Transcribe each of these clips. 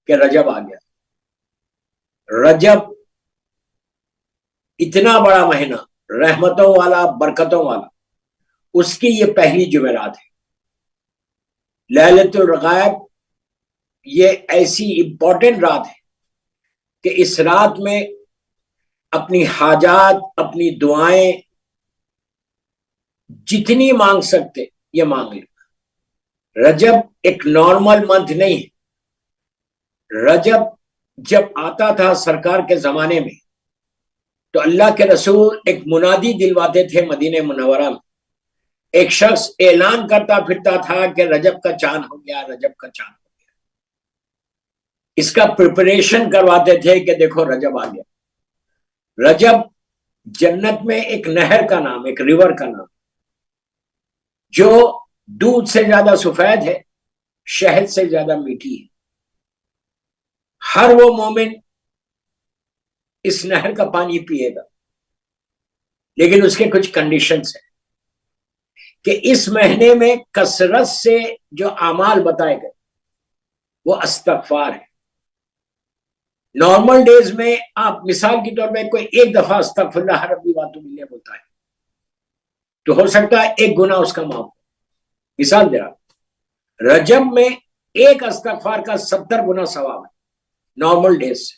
کہ رجب آ گیا. رجب اتنا بڑا مہینہ، رحمتوں والا، برکتوں والا، اس کی یہ پہلی جمعرات ہے. لیلۃ الغائب یہ ایسی امپورٹنٹ رات ہے کہ اس رات میں اپنی حاجات، اپنی دعائیں جتنی مانگ سکتے یہ مانگ لیں. رجب ایک نارمل منتھ نہیں ہے. رجب جب آتا تھا سرکار کے زمانے میں تو اللہ کے رسول ایک منادی دلواتے تھے مدینہ منورہ میں. ایک شخص اعلان کرتا پھرتا تھا کہ رجب کا چاند ہو گیا، رجب کا چاند ہو گیا. اس کا پریپریشن کرواتے تھے کہ دیکھو رجب آ گیا. رجب جنت میں ایک نہر کا نام، ایک ریور کا نام، جو دودھ سے زیادہ سفید ہے، شہد سے زیادہ میٹھی ہے. ہر وہ مومن اس نہر کا پانی پیے گا، لیکن اس کے کچھ کنڈیشنز ہیں کہ اس مہینے میں کثرت سے جو اعمال بتائے گئے وہ استغفار ہے. نارمل ڈیز میں آپ مثال کے طور پہ کوئی ایک دفعہ استغفر اللہ ربی واتوب الیہ بولتا ہے تو ہو سکتا ہے ایک گناہ اس کا معاف ہو. مثال دے رہا، رجب میں ایک استغفار کا 70 گنا ثواب ہے نارمل ڈیز سے.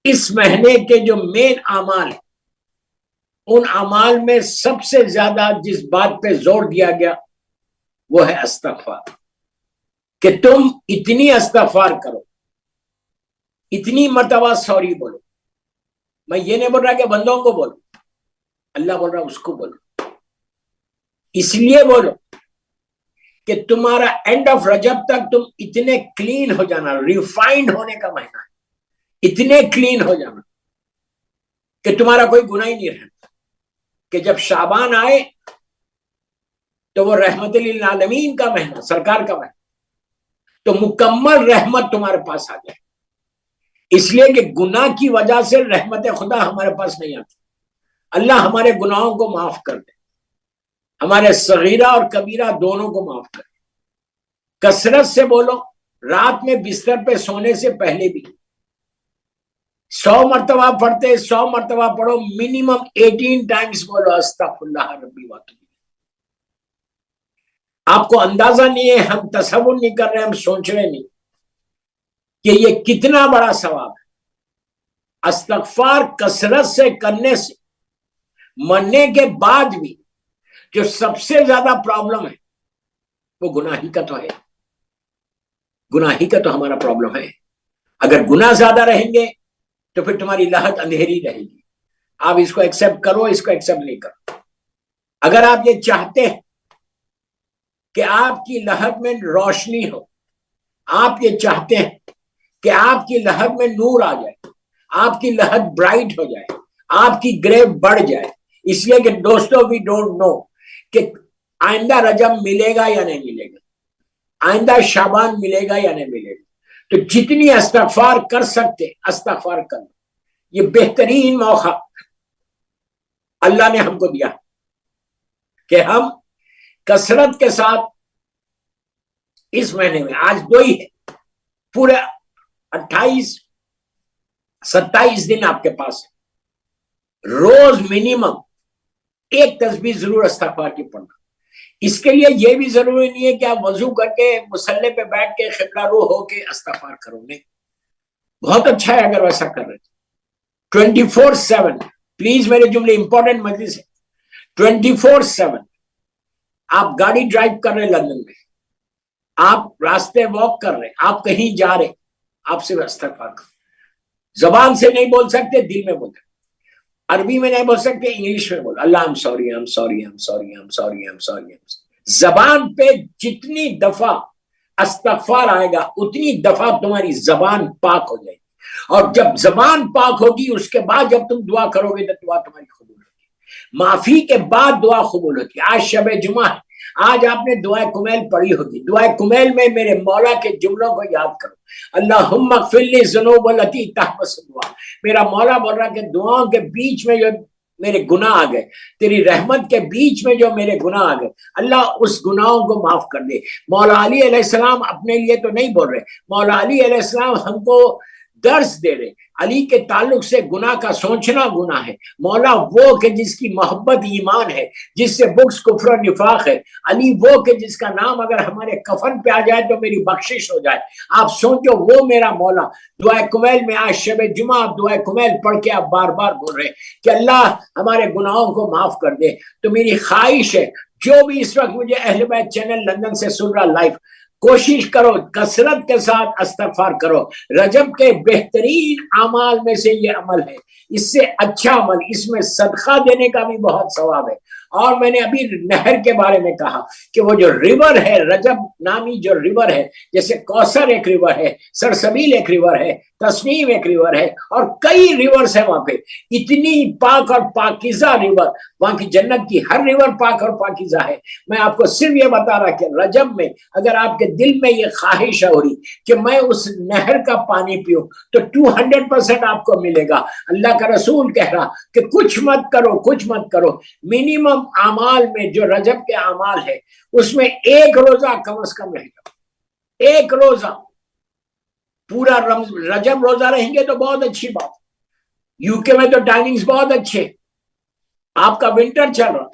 اس مہینے کے جو مین اعمال ہیں ان اعمال میں سب سے زیادہ جس بات پہ زور دیا گیا وہ ہے استغفار، کہ تم اتنی استغفار کرو، اتنی مرتبہ سوری بولو. میں یہ نہیں بول رہا کہ بندوں کو بولو، اللہ بول رہا اس کو بولو. اس لیے بولو کہ تمہارا اینڈ آف رجب تک تم اتنے کلین ہو جانا، ریفائنڈ ہونے کا مہینہ ہے، اتنے کلین ہو جانا کہ تمہارا کوئی گناہ ہی نہیں رہتا، کہ جب شعبان آئے تو وہ رحمت للعالمین کا مہینہ، سرکار کا مہینہ، تو مکمل رحمت تمہارے پاس آ جائے. اس لیے کہ گناہ کی وجہ سے رحمت خدا ہمارے پاس نہیں آتی. اللہ ہمارے گناہوں کو معاف کر دے، ہمارے صغیرہ اور کبیرہ دونوں کو معاف کر دے. کثرت سے بولو، رات میں بستر پہ سونے سے پہلے بھی 100 مرتبہ پڑھتے، 100 مرتبہ پڑھو، منیمم 18 ٹائمز بولو استغفر اللہ ربی واتوب الیہ. آپ کو اندازہ نہیں ہے، ہم تصور نہیں کر رہے، ہم سوچ رہے نہیں کہ یہ کتنا بڑا ثواب ہے. استغفار کثرت سے کرنے سے مرنے کے بعد بھی جو سب سے زیادہ پرابلم ہے وہ گناہی کا تو ہے، گناہی کا تو ہمارا پرابلم ہے. اگر گناہ زیادہ رہیں گے تو پھر تمہاری لہت اندھیری رہے گی. آپ اس کو ایکسپٹ کرو، اس کو ایکسپٹ نہیں کرو. اگر آپ یہ چاہتے ہیں کہ آپ کی لہت میں روشنی ہو، آپ یہ چاہتے ہیں کہ آپ کی لہت میں نور آ جائے، آپ کی لہت برائٹ ہو جائے، آپ کی گریو بڑھ جائے، اس لیے کہ دوستو وی ڈونٹ نو کہ آئندہ رجب ملے گا یا نہیں ملے گا، آئندہ شعبان ملے گا یا نہیں ملے گا. تو جتنی استغفار کر سکتے استغفار کرنا. یہ بہترین موقع اللہ نے ہم کو دیا کہ ہم کثرت کے ساتھ اس مہینے میں، آج 2 ہی ہے، پورے 28-27 دن آپ کے پاس ہے، روز منیمم ایک تسبیح ضرور استغفار کی پڑھنا. اس کے لیے یہ بھی ضروری نہیں ہے کہ آپ وضو کر کے مصلی پہ بیٹھ کے قبلہ رو ہو کے استغفار کرو. نہیں، بہت اچھا ہے اگر ویسا کر رہے تھے. 24/7 پلیز، میرے جملے امپورٹنٹ مجلس ہے. 24/7 آپ گاڑی ڈرائیو کر رہے لندن میں، آپ راستے واک کر رہے، آپ کہیں جا رہے، آپ صرف استغفار کرو. زبان سے نہیں بول سکتے، دل میں بولتے، عربی میں نہیں بول سکتے، انگلش میں بولو، اللہ I'm sorry, I'm sorry, I'm sorry, I'm sorry, I'm sorry. زبان پہ جتنی دفعہ استغفار آئے گا اتنی دفعہ تمہاری زبان پاک ہو جائے گی. اور جب زبان پاک ہوگی اس کے بعد جب تم دعا کرو گے تو دعا تمہاری قبول ہوگی. معافی کے بعد دعا قبول ہوتی ہے. آج شب جمعہ ہے، آج آپ نے دعائے کمیل پڑھی ہوگی. دعائے کمیل میں میرے مولا کے جملوں کو یاد کرو، اللہم اغفر لی ذنوب التی تحبس دعا. میرا مولا بول رہا کہ دعاؤں کے بیچ میں جو میرے گناہ آ گئے، تیری رحمت کے بیچ میں جو میرے گناہ آ گئے، اللہ اس گناہوں کو معاف کر دے۔ مولا علی علیہ السلام اپنے لیے تو نہیں بول رہے، مولا علی علیہ السلام ہم کو درس دے رہے۔ علی کے تعلق سے گناہ کا سوچنا گناہ ہے۔ مولا وہ کہ جس کی محبت ایمان ہے، جس سے بغض کفر و نفاق ہے، علی وہ کہ جس کا نام اگر ہمارے کفن پہ آ جائے تو میری بخشش ہو جائے۔ آپ سوچو وہ میرا مولا۔ دعائے کمیل میں آج شب جمعہ دعائے کمیل پڑھ کے آپ بار بار بول رہے ہیں کہ اللہ ہمارے گناہوں کو معاف کر دے۔ تو میری خواہش ہے جو بھی اس وقت مجھے اہل بیت چینل لندن سے سن رہا لائف، کوشش کرو کثرت کے ساتھ استغفار کرو۔ رجب کے بہترین اعمال میں سے یہ عمل ہے، اس سے اچھا عمل، اس میں صدقہ دینے کا بھی بہت ثواب ہے۔ اور میں نے ابھی نہر کے بارے میں کہا کہ وہ جو ریور ہے، رجب نامی جو ریور ہے، جیسے کوثر ایک ریور ہے، سرسبیل ایک ریور ہے، تسنیم ایک ریور ہے، اور کئی ریورز ہیں وہاں پہ، اتنی پاک اور پاکیزہ ریور، وہاں کی جنت کی ہر ریور پاک اور پاکیزہ ہے۔ میں آپ کو صرف یہ بتا رہا کہ رجب میں اگر آپ کے دل میں یہ خواہش ہو رہی کہ میں اس نہر کا پانی پیوں تو 200% آپ کو ملے گا۔ اللہ کا رسول کہہ رہا کہ کچھ مت کرو، کچھ مت کرو، منیمم اعمال میں جو رجب کے اعمال ہے اس میں ایک روزہ کم از کم رہے گا، ایک روزہ پورا رجب روزہ رہیں گے تو بہت اچھی بات۔ یو کے میں تو ٹائمنگز بہت اچھے، آپ کا ونٹر چل رہا،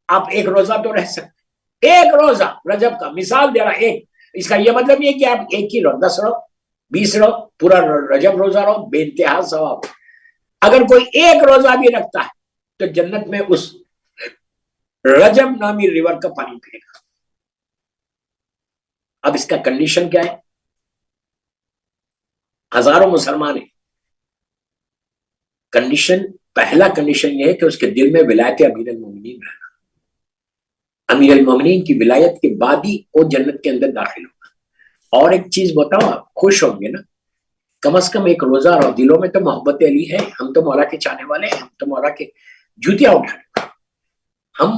آپ ایک روزہ تو رہ سکتے، ایک روزہ رجب کا مثال دے رہا ایک۔ اس کا یہ مطلب یہ کہ آپ ایک ہی رہو، 10 رہو، 20 رہو، پورا رجب روزہ رہو، بے انتہا ثواب۔ اگر کوئی ایک روزہ بھی رکھتا ہے تو جنت میں اس رجب نامی ریور کا پانی پیے گا۔ اب اس کا کنڈیشن کیا ہے؟ ہزاروں مسلمان ہیں، کنڈیشن پہلا کنڈیشن یہ ہے کہ اس کے دل میں ولایت امیر المومنین رہنا۔ امیر المومنین کی ولایت کے بعد ہی وہ جنت کے اندر داخل ہوگا۔ اور ایک چیز بتاؤ، آپ خوش ہوں گے نا، کم از کم ایک روزہ رہو، دلوں میں تو محبت علی ہے، ہم تو مولا کے چاہنے والے ہیں، ہم تو مولا کے جوتیاں اٹھانے، ہم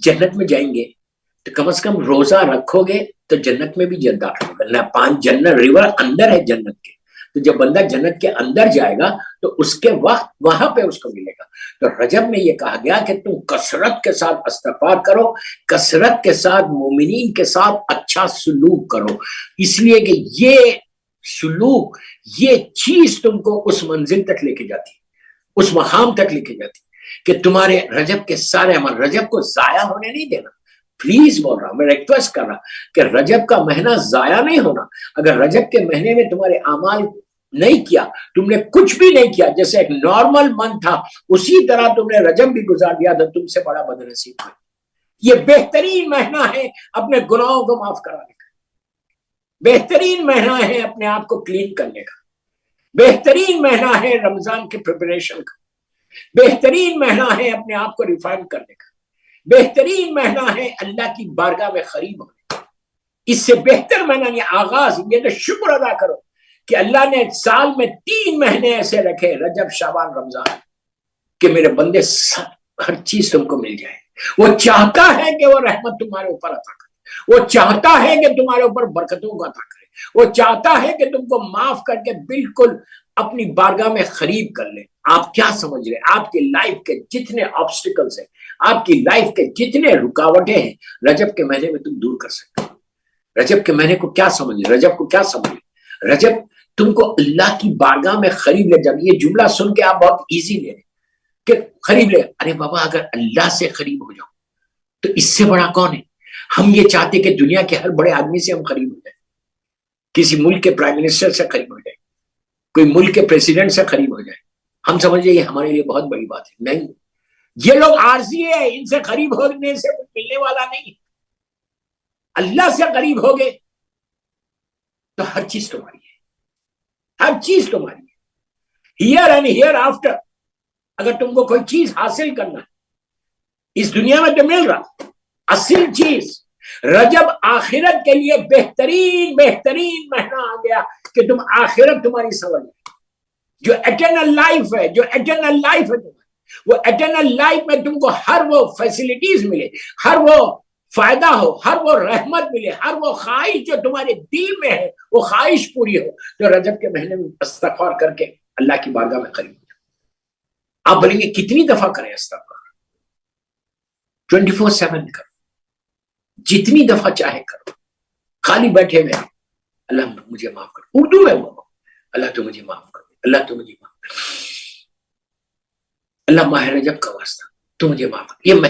جنت میں جائیں گے تو کم از کم روزہ رکھو گے تو جنت میں بھی جنت داخل ہوگا۔ 5 جنت ریور اندر ہے جنت کے، تو جب بندہ جنت کے اندر جائے گا تو اس کے وقت وہاں پہ اس کو ملے گا۔ تو رجب میں یہ کہا گیا کہ تم کثرت کے ساتھ استغفار کرو، کثرت کے ساتھ مومنین کے ساتھ اچھا سلوک کرو، اس لیے کہ یہ سلوک، یہ چیز تم کو اس منزل تک لے کے جاتی، اس مقام تک لے کے جاتی کہ تمہارے رجب کے سارے عمل، رجب کو ضائع ہونے نہیں دینا۔ پلیز بول رہا ہوں، میں ریکویسٹ کر رہا کہ رجب کا مہینہ ضائع نہیں ہونا۔ اگر رجب کے مہینے میں تمہارے اعمال نہیں کیا، تم نے کچھ بھی نہیں کیا، جیسے ایک نارمل منتھ تھا اسی طرح تم نے رجب بھی گزار دیا تو تم سے بڑا بدنصیب ہے۔ یہ بہترین مہینہ ہے اپنے گناہوں کو معاف کرانے کا، بہترین مہینہ ہے اپنے آپ کو کلین کرنے کا، بہترین مہینہ ہے رمضان کے پریپریشن کا، بہترین مہینہ ہے اپنے آپ کو ریفائن کرنے کا، بہترین مہینہ ہے اللہ کی بارگاہ میں قریب ہونے کا۔ اس سے بہتر مہینہ یہ آغاز، یہ تو شکر ادا کرو کہ اللہ نے سال میں 3 مہینے ایسے رکھے، رجب، شعبان، رمضان، کہ میرے بندے ہر چیز تم کو مل جائے۔ وہ چاہتا ہے کہ وہ رحمت تمہارے اوپر عطا کرے، وہ چاہتا ہے کہ تمہارے اوپر برکتوں کو عطا کرے، وہ چاہتا ہے کہ تم کو معاف کر کے بالکل اپنی بارگاہ میں قریب کر لے۔ آپ کیا سمجھ رہے؟ آپ کی لائف کے جتنے آبسٹیکلز ہیں، آپ کی لائف کے جتنے رکاوٹیں ہیں، رجب کے مہینے میں تم دور کر سکتے ہو۔ رجب کے مہینے کو کیا سمجھ رہے؟ رجب کو کیا سمجھ رہے؟ رجب تم کو اللہ کی بارگاہ میں قریب لے جانا۔ یہ جملہ سن کے آپ بہت ایزی لے رہے کہ قریب لے، ارے بابا اگر اللہ سے قریب ہو جاؤ تو اس سے بڑا کون ہے؟ ہم یہ چاہتے کہ دنیا کے ہر بڑے آدمی سے ہم قریب ہو جائیں، کسی ملک کے پرائم منسٹر سے قریب ہو جائیں، کوئی ملک کے پریزیڈنٹ سے قریب ہو جائے، ہم سمجھے یہ ہمارے لیے بہت بڑی بات ہے۔ نہیں، یہ لوگ عارضی ہے، ان سے قریب ہونے سے کچھ ملنے والا نہیں۔ اللہ سے قریب ہوگے تو ہر چیز تمہاری ہے، ہر چیز تمہاری ہے، ہیئر اینڈ ہیئر آفٹر۔ اگر تم کو کوئی چیز حاصل کرنا ہے اس دنیا میں تو مل رہا، اصل چیز رجب آخرت کے لیے بہترین مہینہ آ گیا کہ تم آخرت تمہاری سنور جائے۔ جو ایٹرنل لائف ہے، جو ایٹرنل لائف ہے وہ ایٹرنل لائف میں تم کو ہر وہ فیسلٹیز ملے، ہر وہ فائدہ ہو، ہر وہ رحمت ملے، ہر وہ خواہش جو تمہارے دل میں ہے وہ خواہش پوری ہو، تو رجب کے مہینے میں استغفار کر کے اللہ کی بارگاہ میں قریب ہو جاؤ۔ آپ بولیں گے کتنی دفعہ کریں استغفار؟ 24/7 کرو، جتنی دفعہ چاہے کرو، خالی بیٹھے ہوئے اللہ مجھے معاف کر، اردو میں وہ اللہ تو مجھے معاف کر، اللہ تو مجھے معاف کر، اللہ ماہ رجب کا واسطہ تو مجھے معاف کر، یہ میں